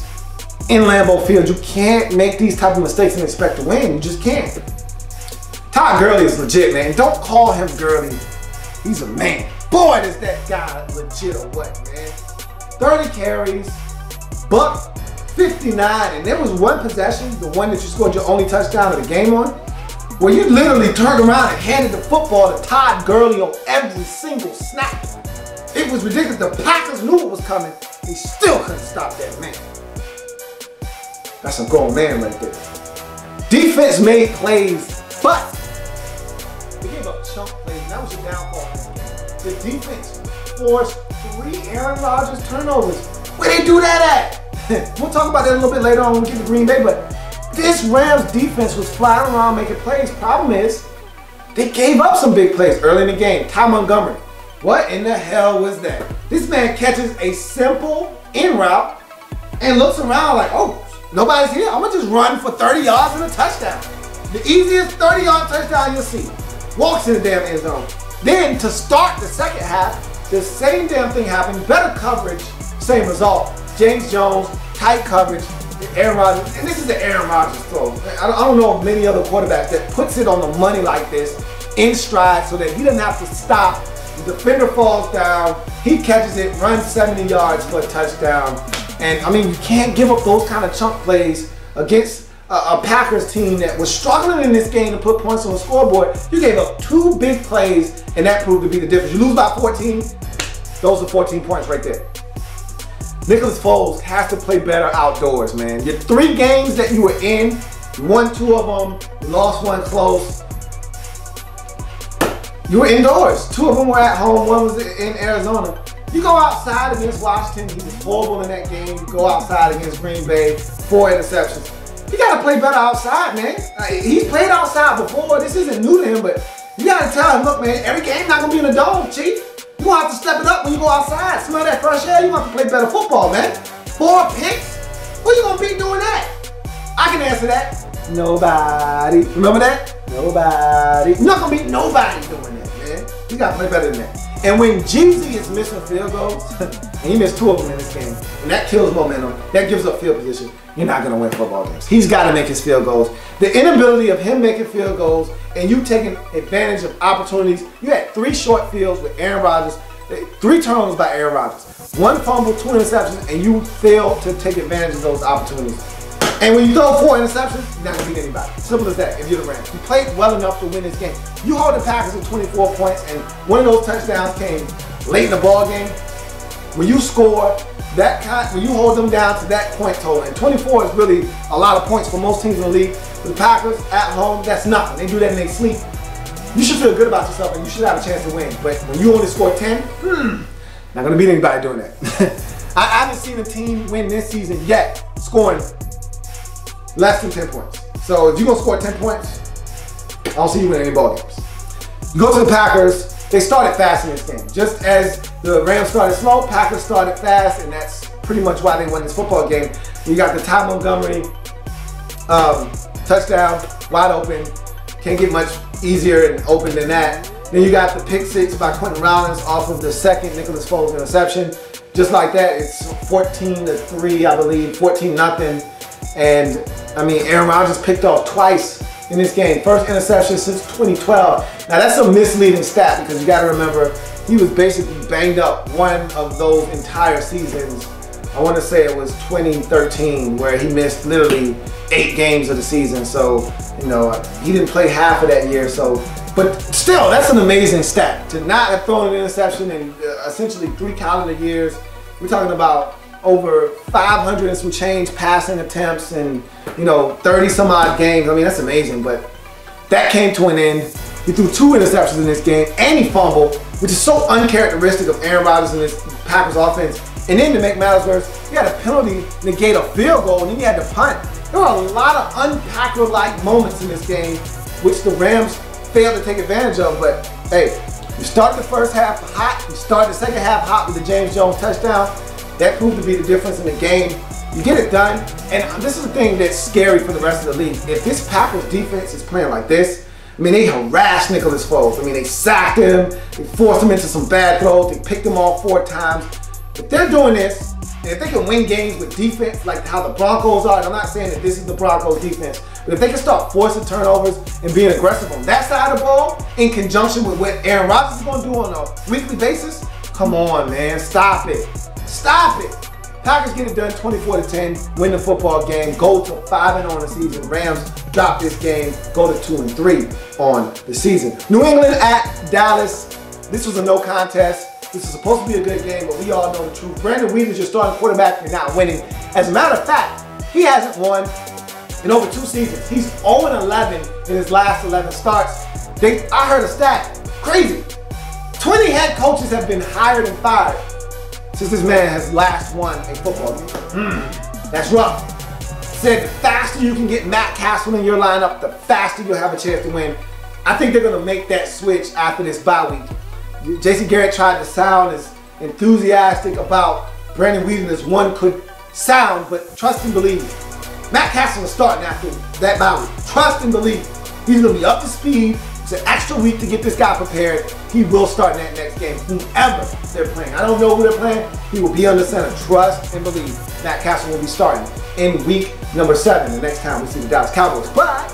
in Lambeau Field. You can't make these type of mistakes and expect to win. You just can't. Todd Gurley is legit, man. Don't call him Gurley. He's a man. Boy, is that guy legit or what, man? 30 carries, buck 59, and there was one possession, the one that you scored your only touchdown of the game on, where you literally turned around and handed the football to Todd Gurley on every single snap. It was ridiculous. The Packers knew it was coming. They still couldn't stop that man. That's a grown man right there. Defense made plays, but they gave up chunk plays. That was your downfall. The defense forced 3 Aaron Rodgers turnovers. Where they do that at? We'll talk about that a little bit later on when we get to Green Bay, but this Rams defense was flying around making plays. Problem is, they gave up some big plays early in the game. Ty Montgomery. What in the hell was that? This man catches a simple in route and looks around like, oh, nobody's here. I'm gonna just run for 30 yards and a touchdown. The easiest 30-yard touchdown you'll see. Walks in the damn end zone. Then to start the second half, the same damn thing happened. Better coverage, same result. James Jones, tight coverage, Aaron Rodgers, and this is the Aaron Rodgers throw. I don't know of many other quarterbacks that puts it on the money like this in stride so that he doesn't have to stop. The defender falls down, he catches it, runs 70 yards for a touchdown. And I mean, you can't give up those kind of chunk plays against a Packers team that was struggling in this game to put points on the scoreboard. You gave up 2 big plays, and that proved to be the difference. You lose by 14, those are 14 points right there. Nicholas Foles has to play better outdoors, man. Your 3 games that you were in, you won 2 of them, you lost 1 close. You were indoors. 2 of them were at home, 1 was in Arizona. You go outside against Washington, he was horrible in that game. You go outside against Green Bay, 4 interceptions. You gotta play better outside, man. He's played outside before. This isn't new to him, but you gotta tell him, look, man, every game's not gonna be in a dome, chief. You gonna have to step it up when you go outside. Smell that fresh air. You gonna have to play better football, man. 4 picks? Who you gonna be doing that? I can answer that. Nobody. Remember that? Nobody. You're not gonna be nobody doing that, man. You gotta play better than that. And when Jeezy is missing field goals, and he missed 2 of them in this game, and that kills momentum, that gives up field position, you're not gonna win football games. He's gotta make his field goals. The inability of him making field goals and you taking advantage of opportunities. You had 3 short fields with Aaron Rodgers, 3 turnovers by Aaron Rodgers, 1 fumble, 2 interceptions, and you failed to take advantage of those opportunities. And when you throw 4 interceptions, you're not gonna beat anybody. Simple as that, if you're the Rams. You played well enough to win this game. You hold the Packers at 24 points, and one of those touchdowns came late in the ball game. When you score that when you hold them down to that point total, and 24 is really a lot of points for most teams in the league. For the Packers at home, that's nothing. They do that in their sleep. You should feel good about yourself, and you should have a chance to win. But when you only score 10, not gonna beat anybody doing that. I haven't seen a team win this season yet scoring less than 10 points. So if you're gonna score 10 points, I don't see you winning any ball games. You go to the Packers, they started fast in this game. Just as the Rams started slow, Packers started fast, and that's pretty much why they won this football game. You got the Ty Montgomery touchdown, wide open. Can't get much easier and open than that. Then you got the pick 6 by Quentin Rollins off of the second Nicholas Foles interception. Just like that, it's 14-3, I believe, 14-0. And I mean, Aaron Rodgers picked off twice in this game. First interception since 2012. Now that's a misleading stat because you got to remember he was basically banged up one of those entire seasons. I want to say it was 2013 where he missed literally 8 games of the season. So, you know, he didn't play half of that year. So, but still, that's an amazing stat to not have thrown an interception in essentially 3 calendar years. We're talking about over 500 and some change passing attempts and, you know, 30 some odd games. I mean, that's amazing, but that came to an end. He threw 2 interceptions in this game and he fumbled, which is so uncharacteristic of Aaron Rodgers and this Packers offense. And then to make matters worse, you had a penalty negate a field goal and then you had to punt. There were a lot of unpacker-like moments in this game, which the Rams failed to take advantage of. But hey, you start the first half hot, you start the second half hot with the James Jones touchdown. That proved to be the difference in the game. You get it done, and this is the thing that's scary for the rest of the league. If this Packers defense is playing like this, I mean, they harassed Nicholas Foles. I mean, they sacked him, they forced him into some bad throws, they picked him off 4 times. If they're doing this, and if they can win games with defense like how the Broncos are, and I'm not saying that this is the Broncos defense, but if they can start forcing turnovers and being aggressive on that side of the ball, in conjunction with what Aaron Rodgers is going to do on a weekly basis, come on, man, stop it. Stop it. Packers get it done 24-10, win the football game, go to 5-0 on the season. Rams drop this game, go to 2-3 on the season. New England at Dallas. This was a no contest. This is supposed to be a good game, but we all know the truth. Brandon Weeden's your starting quarterback and not winning. As a matter of fact, he hasn't won in over 2 seasons. He's 0-11 in his last 11 starts. I heard a stat, crazy. 20 head coaches have been hired and fired since this man has last won a football game. That's rough. Said the faster you can get Matt Castle in your lineup, the faster you'll have a chance to win. I think they're going to make that switch after this bye week. Jason Garrett tried to sound as enthusiastic about Brandon Weeden as one could sound, but trust and believe. Matt Castle is starting after that bye week. Trust and believe. He's going to be up to speed. It's an extra week to get this guy prepared. He will start in that next game, whoever they're playing. I don't know who they're playing. He will be under center. Trust and believe. Matt Castle will be starting in week number 7, the next time we see the Dallas Cowboys. But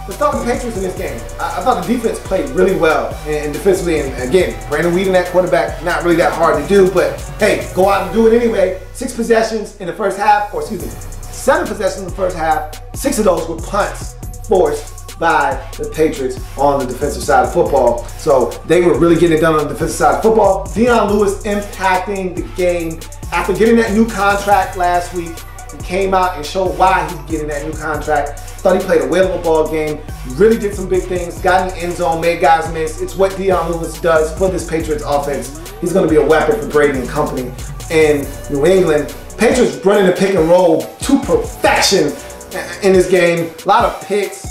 let's talk the Patriots in this game. I thought the defense played really well and defensively. And again, Brandon Weeden at quarterback, not really that hard to do, but hey, go out and do it anyway. 6 possessions in the first half, or excuse me, 7 possessions in the first half. 6 of those were punts forced by the Patriots on the defensive side of football. So they were really getting it done on the defensive side of football. Dion Lewis impacting the game. After getting that new contract last week, he came out and showed why he's getting that new contract. Thought he played a whale of a ball game. Really did some big things. Got in the end zone, made guys miss. It's what Dion Lewis does for this Patriots offense. He's going to be a weapon for Brady and company in New England. Patriots running the pick and roll to perfection in this game. A lot of picks.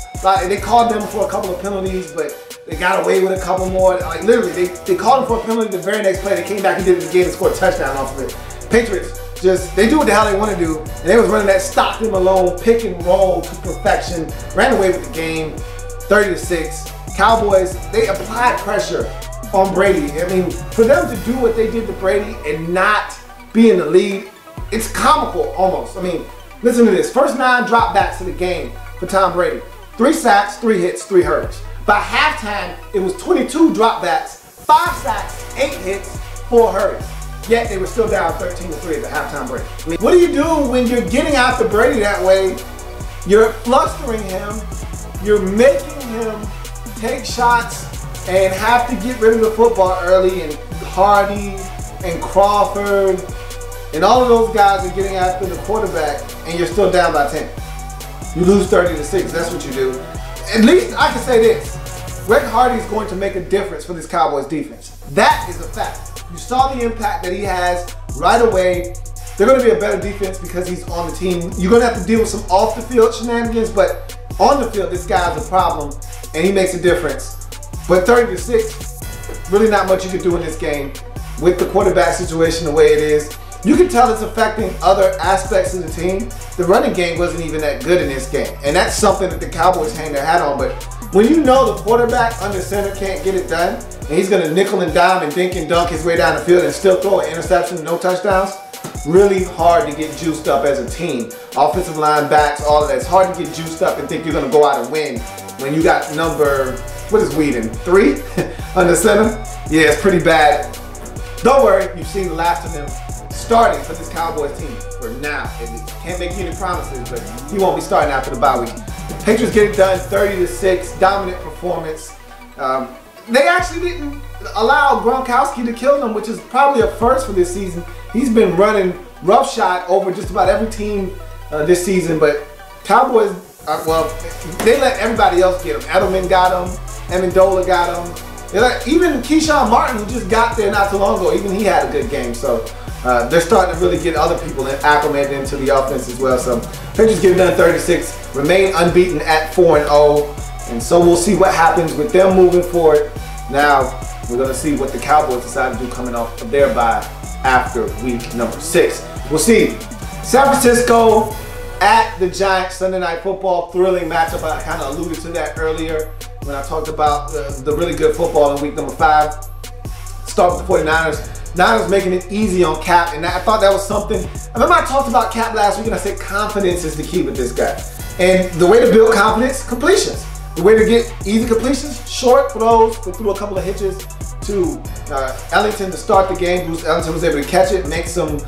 They called them for a couple of penalties, but they got away with a couple more. Like literally, they called them for a penalty the very next play. They came back and did it again and scored a touchdown off of it. Patriots they do what the hell they want to do. And they was running that Stockton Malone pick and roll to perfection. Ran away with the game, 30-6. Cowboys, they applied pressure on Brady. I mean, for them to do what they did to Brady and not be in the lead, it's comical almost. I mean, listen to this. First 9 dropbacks of the game for Tom Brady. 3 sacks, 3 hits, 3 hurries. By halftime, it was 22 dropbacks, 5 sacks, 8 hits, 4 hurries. Yet they were still down 13-3 at the halftime break. I mean, what do you do when you're getting after Brady that way? You're flustering him, you're making him take shots and have to get rid of the football early, and Hardy and Crawford and all of those guys are getting after the quarterback, and you're still down by 10. You lose 30-6, that's what you do. At least I can say this. Greg Hardy is going to make a difference for this Cowboys defense. That is a fact. You saw the impact that he has right away. They're going to be a better defense because he's on the team. You're going to have to deal with some off the field shenanigans, but on the field, this guy's a problem, and he makes a difference. But 30-6, really not much you can do in this game with the quarterback situation the way it is. You can tell it's affecting other aspects of the team. The running game wasn't even that good in this game, and that's something that the Cowboys hang their hat on. But when you know the quarterback under center can't get it done, and he's going to nickel and dime and dink and dunk his way down the field and still throw an interception, no touchdowns, really hard to get juiced up as a team. Offensive line, backs, all of that. It's hard to get juiced up and think you're going to go out and win when you got number, what is Weeden, 3 under center? Yeah, it's pretty bad. Don't worry, you've seen the last of him starting for this Cowboys team for now. Can't make you any promises, but he won't be starting after the bye week. The Patriots get it done, 30-6, dominant performance. They actually didn't allow Gronkowski to kill them, which is probably a first for this season. He's been running roughshod over just about every team this season, but Cowboys, well, they let everybody else get him. Edelman got him, Amendola got him. Even Keyshawn Martin, who just got there not too long ago, even he had a good game. So they're starting to really get other people acclimated into the offense as well. So Patriots get it done 36, remain unbeaten at 4-0. And so we'll see what happens with them moving forward. Now we're going to see what the Cowboys decide to do coming off of their bye after week number 6. We'll see. San Francisco at the Giants, Sunday Night Football, thrilling matchup. I kind of alluded to that earlier when I talked about the really good football in week number 5. Start with the 49ers. Niners making it easy on Cap, and I thought that was something. I remember I talked about Cap last week and I said confidence is the key with this guy. And the way to build confidence, completions. The way to get easy completions, short throws, they threw a couple of hitches to Ellington to start the game. Bruce Ellington was able to catch it, make some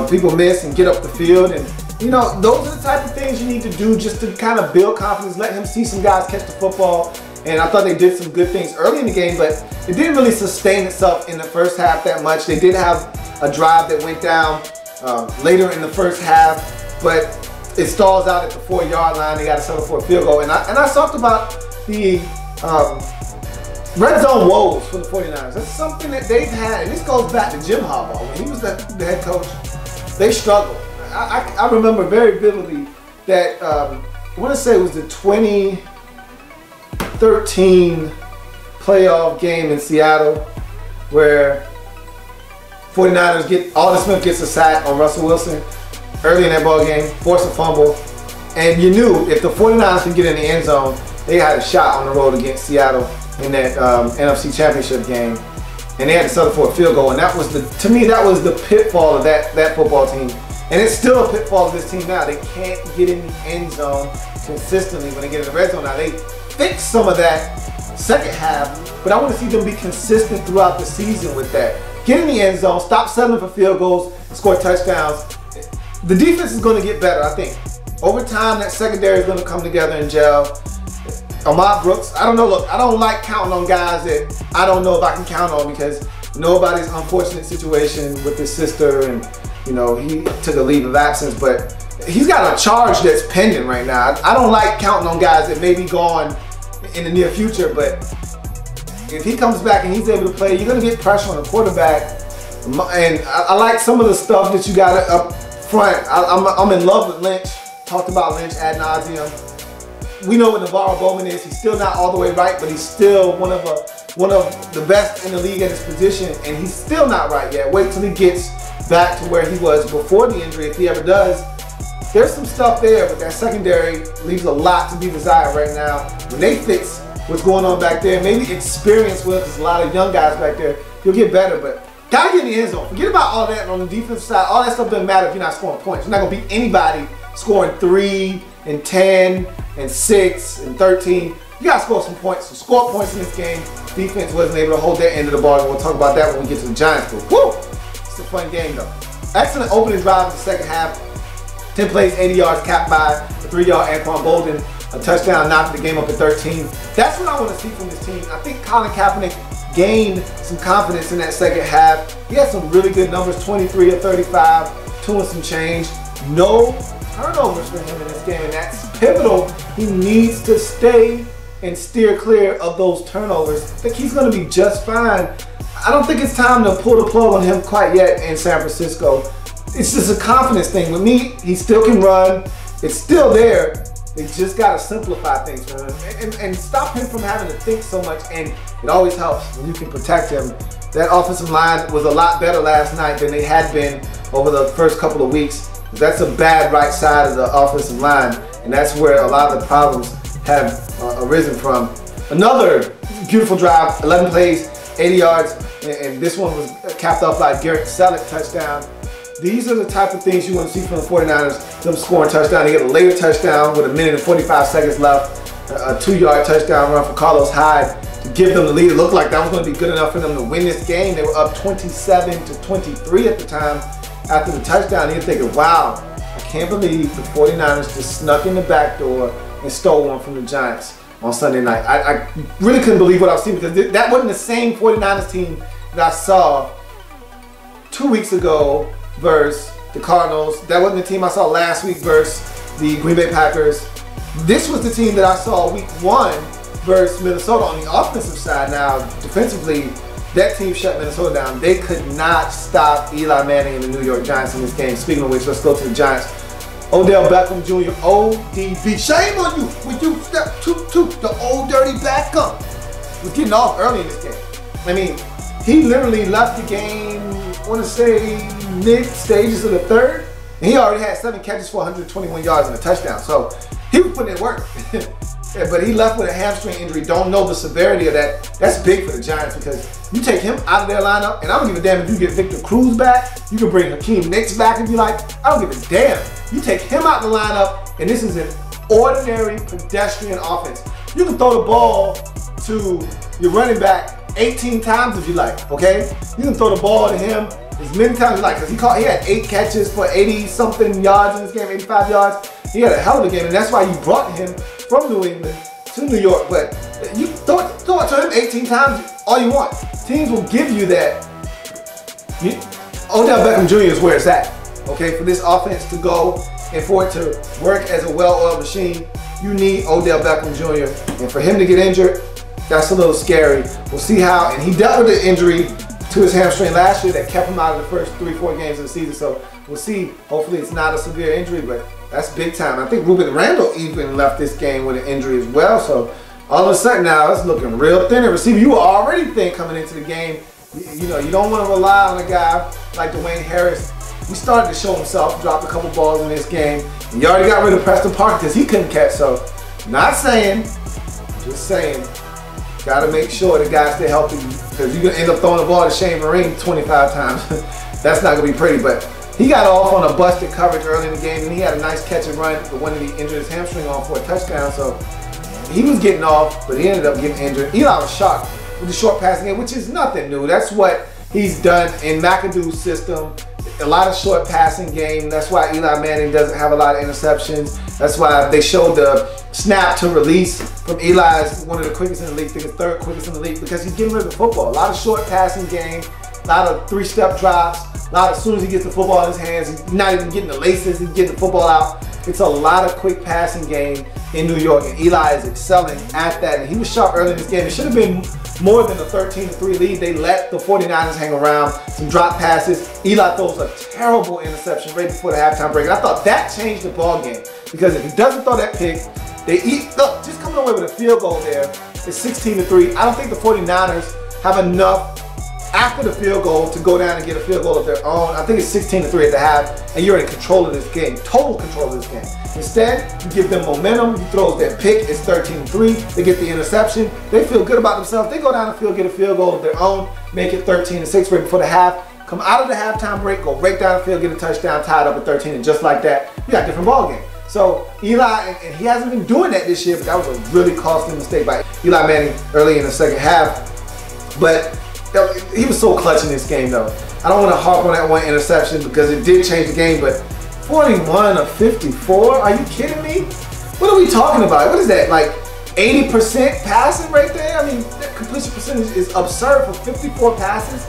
people miss and get up the field. And you know, those are the type of things you need to do just to kind of build confidence, let him see some guys catch the football. And I thought they did some good things early in the game, but it didn't really sustain itself in the first half that much. They did have a drive that went down later in the first half, but it stalls out at the 4-yard line. They got to settle for a field goal. And I talked about the red zone woes for the 49ers. That's something that they've had, and this goes back to Jim Harbaugh. When he was the head coach, they struggled. I remember very vividly that, I want to say it was the 2013 playoff game in Seattle where 49ers Aldon Smith gets a sack on Russell Wilson early in that ball game, force a fumble, and you knew if the 49ers could get in the end zone, they had a shot on the road against Seattle in that NFC Championship game, and they had to settle for a field goal. And that was to me, that was the pitfall of that football team, and it's still a pitfall of this team now. They can't get in the end zone consistently when they get in the red zone. Now they fixed some of that second half, but I want to see them be consistent throughout the season with that. Get in the end zone, stop settling for field goals, score touchdowns. The defense is going to get better, I think. Over time, that secondary is going to come together and gel. Ahmad Brooks, I don't know, look, I don't like counting on guys that I don't know if I can count on because nobody's unfortunate situation with his sister and, you know, he took a leave of absence, but he's got a charge that's pending right now. I don't like counting on guys that may be gone in the near future, but if he comes back and he's able to play, you're going to get pressure on the quarterback. And I like some of the stuff that you got up front. I'm in love with Lynch. Talked about Lynch ad nauseum. We know what Navarro Bowman is. He's still not all the way right, but he's still one of the best in the league at his position, and he's still not right yet. Wait till he gets back to where he was before the injury, if he ever does. There's some stuff there, but that secondary leaves a lot to be desired right now. When they fix what's going on back there, maybe experience with, there's a lot of young guys back there, you'll get better, but gotta get in the end zone. Forget about all that on the defensive side. All that stuff doesn't matter if you're not scoring points. You're not gonna beat anybody scoring 3 and 10 and 6 and 13. You gotta score some points. So score points in this game. Defense wasn't able to hold their end of the ball. We'll talk about that when we get to the Giants. But woo! It's a fun game though. Excellent opening drive in the second half. 10 plays, 80 yards, capped by a 3-yard Anquan Bolden. A touchdown knocked the game up at 13. That's what I want to see from this team. I think Colin Kaepernick gained some confidence in that second half. He had some really good numbers, 23 of 35, 2 and some change. No turnovers for him in this game, and that's pivotal. He needs to stay and steer clear of those turnovers. I think he's going to be just fine. I don't think it's time to pull the plug on him quite yet in San Francisco. It's just a confidence thing. With me, he still can run. It's still there. They just got to simplify things for him and stop him from having to think so much. And it always helps when you can protect him. That offensive line was a lot better last night than they had been over the first couple of weeks. That's a bad right side of the offensive line, and that's where a lot of the problems have arisen from. Another beautiful drive, 11 plays, 80 yards, and this one was capped off by Garrett Selleck touchdown. These are the type of things you want to see from the 49ers, them scoring touchdown. They get a later touchdown with 1 minute and 45 seconds left, a 2-yard touchdown run for Carlos Hyde to give them the lead. It looked like that was going to be good enough for them to win this game. They were up 27-23 at the time after the touchdown. You're thinking, wow, I can't believe the 49ers just snuck in the back door and stole one from the Giants on Sunday night. I really couldn't believe what I was seeing because that wasn't the same 49ers team that I saw 2 weeks ago versus the Cardinals. That wasn't the team I saw last week versus the Green Bay Packers. This was the team that I saw week 1 versus Minnesota on the offensive side. Now, defensively, that team shut Minnesota down. They could not stop Eli Manning and the New York Giants in this game. Speaking of which, let's go to the Giants. Odell Beckham Jr., ODB. Shame on you when you step the old dirty Beckham. Was getting off early in this game. I mean, he literally left the game, I want to say, mid stages of the third. And he already had 7 catches for 121 yards and a touchdown. So he was putting in work. Yeah, but he left with a hamstring injury. Don't know the severity of that. That's big for the Giants because you take him out of their lineup, and I don't give a damn if you get Victor Cruz back. You can bring Hakeem Nicks back if you like. I don't give a damn. You take him out of the lineup, and this is an ordinary pedestrian offense. You can throw the ball to your running back 18 times if you like, okay? You can throw the ball to him as many times as you like, because he had 8 catches for 80-something yards in this game, 85 yards. He had a hell of a game, and that's why you brought him from New England to New York. But you throw it to him 18 times, all you want. Teams will give you that. Odell Beckham Jr. is where it's at, okay? For this offense to go and for it to work as a well-oiled machine, you need Odell Beckham Jr. And for him to get injured, that's a little scary. We'll see how, and he dealt with the injury to his hamstring last year that kept him out of the first 3-4 games of the season. So we'll see. Hopefully it's not a severe injury, but that's big time. I think Ruben Randle even left this game with an injury as well. So all of a sudden now it's looking real thin at receiver. You were already thin coming into the game. You know, you don't want to rely on a guy like Dwayne Harris. He started to show himself, dropped a couple balls in this game. And you already got rid of Preston Parker because he couldn't catch. So not saying, just saying, got to make sure the guys stay healthy because you're going to end up throwing the ball to Shane Vereen 25 times. That's not going to be pretty, but he got off on a busted coverage early in the game, and he had a nice catch and run, the one that he injured his hamstring on for a touchdown. So he was getting off, but he ended up getting injured. Eli was shocked with the short passing game, which is nothing new. That's what he's done in McAdoo's system. A lot of short passing game. That's why Eli Manning doesn't have a lot of interceptions. That's why they showed the snap to release from Eli as one of the quickest in the league. I think the 3rd quickest in the league because he's getting rid of the football. A lot of short passing game, a lot of 3-step drops, a lot as soon as he gets the football in his hands, he's not even getting the laces, he's getting the football out. It's a lot of quick passing game in New York, and Eli is excelling at that. And he was sharp early in this game. It should have been more than a 13-3 lead. They let the 49ers hang around, some drop passes. Eli throws a terrible interception right before the halftime break. And I thought that changed the ball game because if he doesn't throw that pick, look, just coming away with a field goal there, it's 16-3. I don't think the 49ers have enough after the field goal to go down and get a field goal of their own. I think it's 16-3 at the half, and you're in control of this game, total control of this game. Instead, you give them momentum, you throw that pick, it's 13-3, they get the interception, they feel good about themselves, they go down the field, get a field goal of their own, make it 13-6 right before the half, come out of the halftime break, go right down the field, get a touchdown, tied up at 13, and just like that, you got a different ball game. So Eli, and he hasn't been doing that this year, but that was a really costly mistake by Eli Manning early in the second half. But he was so clutch in this game though. I don't want to harp on that one interception because it did change the game, but 41 of 54? Are you kidding me? What are we talking about? What is that, like 80% passing right there? I mean, that completion percentage is absurd for 54 passes,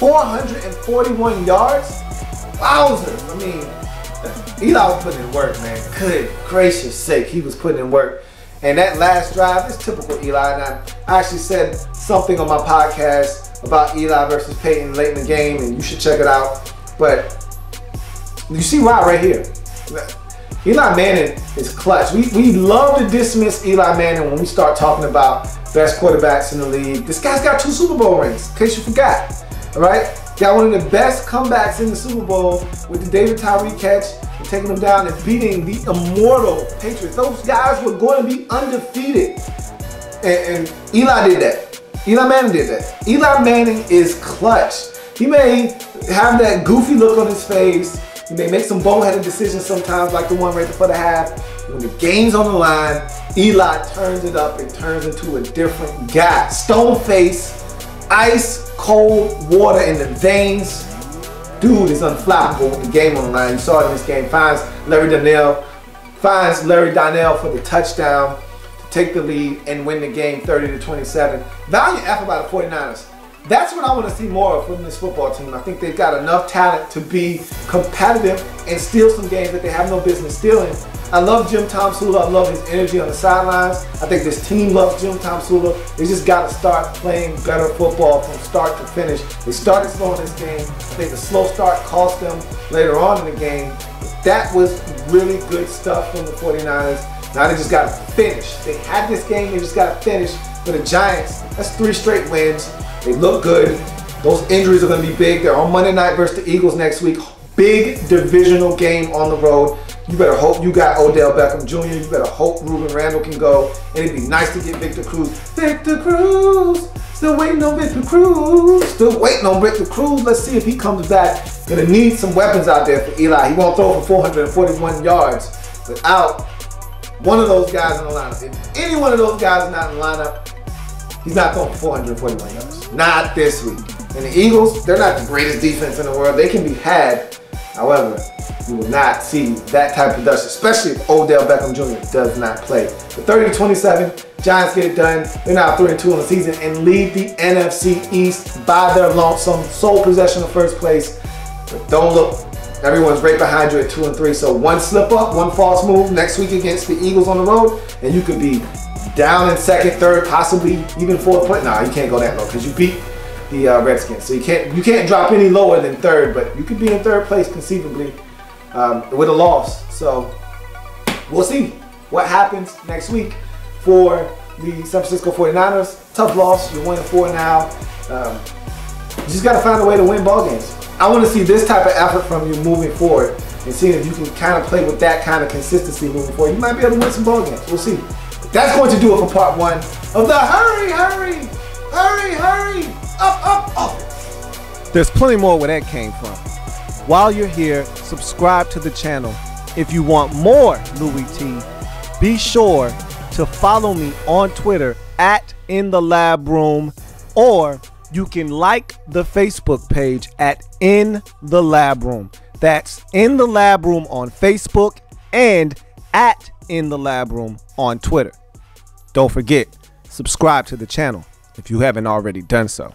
441 yards. Wowzers. I mean, Eli was putting in work, man. Good gracious sake, he was putting in work. And that last drive is typical Eli. And I actually said something on my podcast about Eli versus Peyton late in the game, and you should check it out. But you see why right here. Eli Manning is clutch. We love to dismiss Eli Manning when we start talking about best quarterbacks in the league. This guy's got 2 Super Bowl rings, in case you forgot. All right? Got one of the best comebacks in the Super Bowl with the David Tyree catch and taking them down and beating the immortal Patriots. Those guys were going to be undefeated. And Eli did that. Eli Manning did that. Eli Manning is clutch. He may have that goofy look on his face. He may make some boneheaded decisions sometimes, like the one right before the half. When the game's on the line, Eli turns it up and turns into a different guy. Stone face, ice cold water in the veins. Dude is unflappable with the game on the line. You saw it in this game. Finds Larry Donnell for the touchdown to take the lead and win the game 30-27. Valiant effort by the 49ers. That's what I want to see more of from this football team. I think they've got enough talent to be competitive and steal some games that they have no business stealing. I love Jim Tomsula. I love his energy on the sidelines. I think this team loves Jim Tomsula. They just got to start playing better football from start to finish. They started slow in this game. I think the slow start cost them later on in the game. That was really good stuff from the 49ers. Now they just got to finish. They had this game. They just got to finish. For the Giants, that's 3 straight wins. They look good. Those injuries are going to be big. They're on Monday night versus the Eagles next week. big divisional game on the road. You better hope you got Odell Beckham Jr. You better hope Ruben Randall can go. And it'd be nice to get Victor Cruz. Victor Cruz! Still waiting on Victor Cruz. Still waiting on Victor Cruz. Let's see if he comes back. Gonna need some weapons out there for Eli. He won't throw for 441 yards without one of those guys in the lineup. If any one of those guys is not in the lineup, he's not throwing for 441 yards. Not this week. And the Eagles, they're not the greatest defense in the world. They can be had. However, you will not see that type of production, especially if Odell Beckham Jr. does not play. But 30-27, Giants get it done. They're now 3-2 on the season and lead the NFC East by their lonesome sole possession of first place. But don't look. Everyone's right behind you at 2-3. So one slip up, one false move next week against the Eagles on the road, and you could be down in second, third, possibly even fourth place. Nah, you can't go that low because you beat the Redskins. So you can't drop any lower than third, but you could be in third place conceivably with a loss. So we'll see what happens next week for the San Francisco 49ers. Tough loss. You're 1-4 now. You just got to find a way to win ball games. I want to see this type of effort from you moving forward and seeing if you can kind of play with that kind of consistency moving forward. You might be able to win some ball games. We'll see. But that's going to do it for part one of the hurry, up. There's plenty more where that came from. While you're here, subscribe to the channel. If you want more Louie T, be sure to follow me on Twitter at In the Lab Room, or you can like the Facebook page at In the Lab Room. That's In the Lab Room on Facebook and at In the Lab Room on Twitter. Don't forget, subscribe to the channel if you haven't already done so.